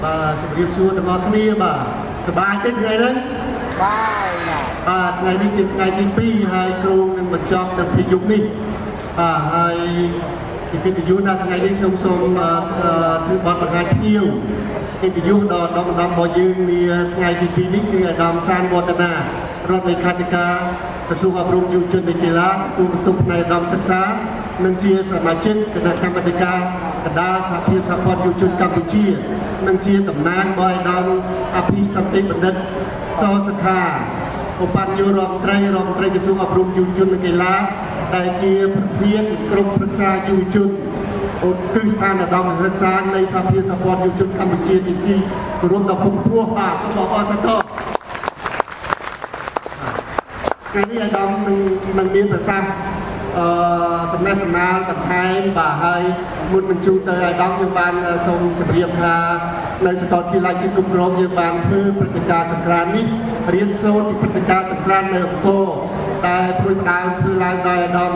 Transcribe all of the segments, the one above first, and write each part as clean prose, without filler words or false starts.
ជំរាបសួរទាំងអស់គ្នាបាទសប្បាយទេថ្ងៃនេះបាយបាទថ្ងៃនេះជាថ្ងៃទី2ហើយគ្រូនឹងបញ្ចប់នៅពីយប់នេះហើយកិត្តិយសដល់ថ្ងៃនេះខ្ញុំសូមធ្វើបទបង្ហាញភ្ញៀវកិត្តិយសដល់ដំណាំរបស់យើងនាថ្ងៃទី2នេះគឺអាដាមសានវឌ្ឍនារដ្ឋលេខាធិការក្រសួងអប់រំយុវជននិងកីឡាទូបន្ទុកផ្នែកឧត្តមសិក្សានិងជាសមាជិកគណៈកម្មាធិការកណ្ដាលសហភាពសហព័ន្ធយុវជនកម្ពុជានិងជាតំណាងរបស់អាដាមអភិសន្តិបណ្ឌិតសសុខាឧបនាយករដ្ឋមន្ត្រីក្រសួងអប់រំយុវជននិងកីឡាដែលជាប្រធានក្រុមប្រឹក្សាយុវជនគ្រឹះស្ថានឧត្តមសិក្សានៃសហភាពសហព័ន្ធយុវជនកម្ពុជាទីគោរពដល់ពុកពោះបាទសូមអរសាទរថ្ងៃនេះអាដាមនឹងមានប្រសាសន៍សំណេះសំណាលបន្ថែមបាទហើយមុនបញ្ជូនទៅអាដាមយើងបានសូមជម្រាបថានៅសាកលវិទ្យាល័យជាតិគ្រប់គ្រងយើងបានធ្វើព្រឹត្តិការណ៍សង្គ្រាមនេះរៀនសូត្រពីព្រឹត្តិការណ៍សង្គ្រាមនៅអង្គរតែព្រួយផ្ដើមធ្វើឡើងដោយអាដាម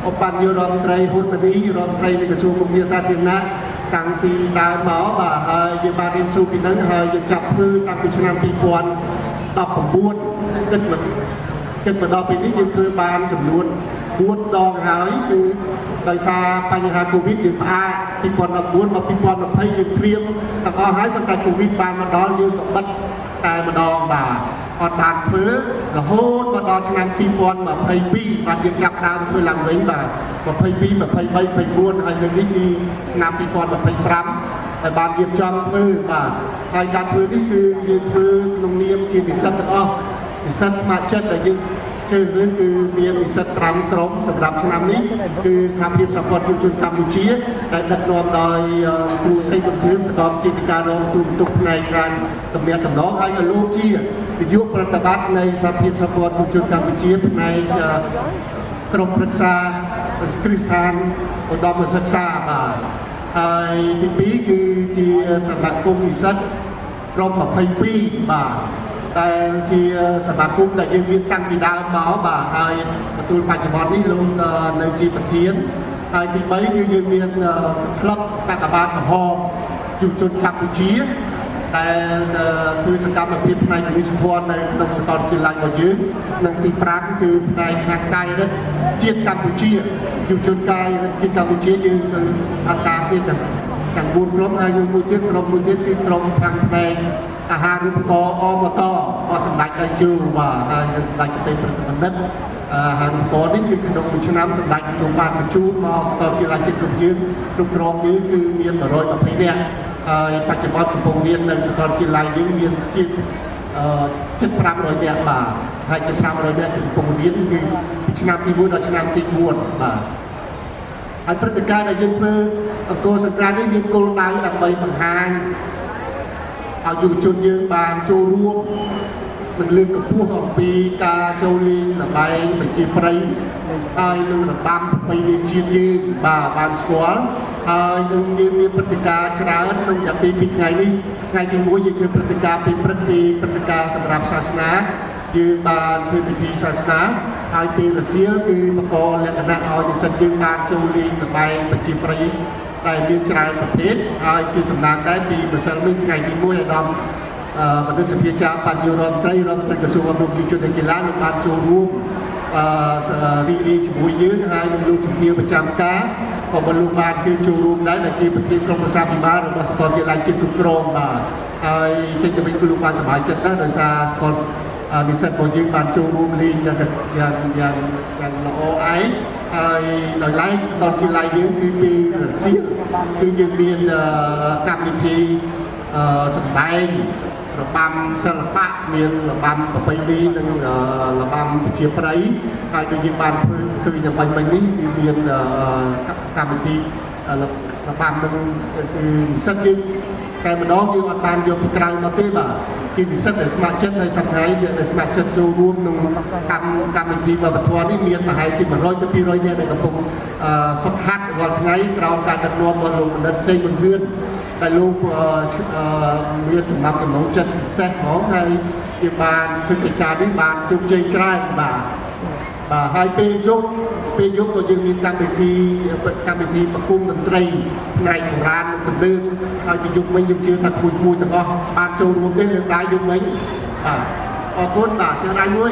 ឧបនាយករដ្ឋមន្ត្រីហ៊ុនម៉ាណីរដ្ឋមន្ត្រីនៃក្រសួងគម្រាមសាធារណៈតាំងពីដើមមកបាទហើយយើងបានរៀនសូត្រពីហ្នឹងហើយយើងចាប់ធ្វើតាំងពីឆ្នាំ2019គិតមកដល់ពេលនេះយើងធ្វើបានចំនួន4ដងហើយគឺដោយសារបញ្ហាកូវីដយើងផ្អាក2019មក2020យើងត្រៀមទាំងអស់ហើយប៉ុន្តែកូវីដបានមកដល់យើងក៏បិទតែម្ដងបាទអត់បានធ្វើរហូតមកដល់ឆ្នាំ2022បាទយើងចាប់ដើមធ្វើឡើងវិញបាទ22 23 24ហើយលើកនេះគឺឆ្នាំ2025ហើយបានរៀបចំធ្វើបាទហើយការធ្វើនេះគឺយើងធ្វើក្នុងនាមជានិស្សិតទាំងអស់និស្សិតស្ម័គ្រចិត្តដែលយើងគឺរឿងគឺមាននិស្សិត5ក្រុមសម្រាប់ឆ្នាំនេះគឺសហភាពសហព័ន្ធយុវជនកម្ពុជាដែលដឹកនាំដោយគ្រូសីបន្ទឿនសាកលវិទ្យាល័យការរងទូបន្ទុកផ្នែកការតំណាក់តំណងហើយក៏លោកជានាយកប្រតិបត្តិនៃសហភាពសហព័ន្ធយុវជនកម្ពុជាផ្នែកក្រុមប្រឹក្សាគ្រឹះស្ថានឧត្តមសិក្សាបាទហើយទី2គឺជាសមាគមនិស្សិតក្រុម22បាទតែជាសមាគមដែលយើងមានតាំងពីដើមមកបាទហើយបន្ទូលបច្ចុប្បន្ននេះលោកនៅជាប្រធានហើយទី3គឺយើងមានក្លឹបកាកបាទមហោយុវជនកម្ពុជាដែលធ្វើសកម្មភាពផ្នែកវិទ្យាសាស្ត្រនៅក្នុងសាកលវិទ្យាល័យរបស់យើងនិងទី5គឺផ្នែកខាងកាយរដ្ឋជាតិកម្ពុជាយុវជនកាយរដ្ឋជាតិកម្ពុជាយើងទៅអត្តាទៀតទាំង4ក្រុមហើយយើងមួយទៀតក្រុមមួយទៀតគឺក្រុមខាងផ្នែកអាហារូបករណ៍អមតរបស់សម្ដេចតេជោបាទហើយសម្ដេចទេប្រតិបណ្ឌិតអាហារូបករណ៍នេះគឺក្នុងមួយឆ្នាំសម្ដេចទ្រង់បានបញ្ជូនមកសាកលវិទ្យាល័យជាតិកម្ពុជាគ្រប់គ្រងនេះគឺមាន120នាក់ហើយបច្ចុប្បន្នកំពុងរៀននៅសាកលវិទ្យាល័យយើងមានជាជិត500នាក់បាទហើយជិត500នាក់កំពុងរៀនគឺពីឆ្នាំទី1ដល់ឆ្នាំទី4បាទហើយព្រឹត្តិការណ៍ដែលយើងធ្វើអង្គរសង្គ្រាមនេះមានគោលដៅដើម្បីបង្ហាញឲ្យយុវជនយើងបានចូលរួមនឹងលើកកម្ពស់អំពីការចូលលេងល្បែងប្រជាប្រិយហើយនឹងរបាំប្រពៃណីជាតិយើងបាទបានស្គាល់ហើយនឹងយើងមានព្រឹត្តិការណ៍ច្រើនក្នុងរយៈពេល2ថ្ងៃនេះថ្ងៃទី1យើងធ្វើព្រឹត្តិការណ៍ពីព្រឹត្តិការណ៍សម្រាប់សាសនាយើងបានធ្វើពិធីសាសនាហើយពេលរសៀលគឺបង្កលក្ខណៈឲ្យនិស្សិតយើងបានចូលលេងល្បែងប្រជាប្រិយតែមានច្រើនប្រភេទហើយគឺសំណាងដែរពីម្សិលមិញថ្ងៃទី1អាដាមបណ្ឌិតសភាចាបញ្ញរដ្ឋមន្ត្រីក្រសួងអប់រំយុវជននិងកីឡានឹងបានចូលរួមរីករាយជាមួយយើងហើយនឹងលោកជំទាវប្រចាំការក៏បានលោកបានចូលរួមដែរដែលជាប្រធានក្រុមប្រឹក្សាភិបាលរបស់សាកលវិទ្យាល័យជាតិគ្រប់គ្រងបាទហើយចេញទៅវិញគឺលោកបានសប្បាយចិត្តដែរដោយសារសាកលនិស្សិតរបស់យើងបានចូលរួមលេងយ៉ាងល្អឯងហើយដោយឡែកសាកលវិទ្យាល័យយើងគឺពីរសៀលគឺយើងមានកម្មវិធីសម្ដែងរបាំសិល្បៈមានរបាំប្រពៃណីនិងរបាំប្រជាប្រិយហើយដូចយើងបានធ្វើឃើញយ៉ាងបាញ់នេះគឺមានកម្មវិធីរបាំនឹងគឺនិស្សិតយើងតែម្ដងយើងអត់បានយកពីក្រៅមកទេបាទជានិស្សិតដែលស្ម័គ្រចិត្តហើយសប្តាហ៍ដែលស្ម័គ្រចិត្តចូលរួមក្នុងកម្មវិធីវប្បធម៌នេះមានប្រហែលជា100ទៅ200នាក់ដែលកំពុងហ្វឹកហាត់រាល់ថ្ងៃក្រោមការដឹកនាំរបស់លោកបណ្ឌិតសេងបន្ទឿនតែលោកមានចំណាប់ចំណងចិត្តពិសេសហ្មងហើយជាបានធ្វើកិច្ចការនេះបានជោគជ័យច្រើនបាទ hai pe dục của dương miền tam bình thi bậc cung đầm tây ngày của ran cần lương hai pe dục mấy dục chưa thật mùi tầng o ban châu ruộng tên lượng đá dục mấy cốt cho ai nuôi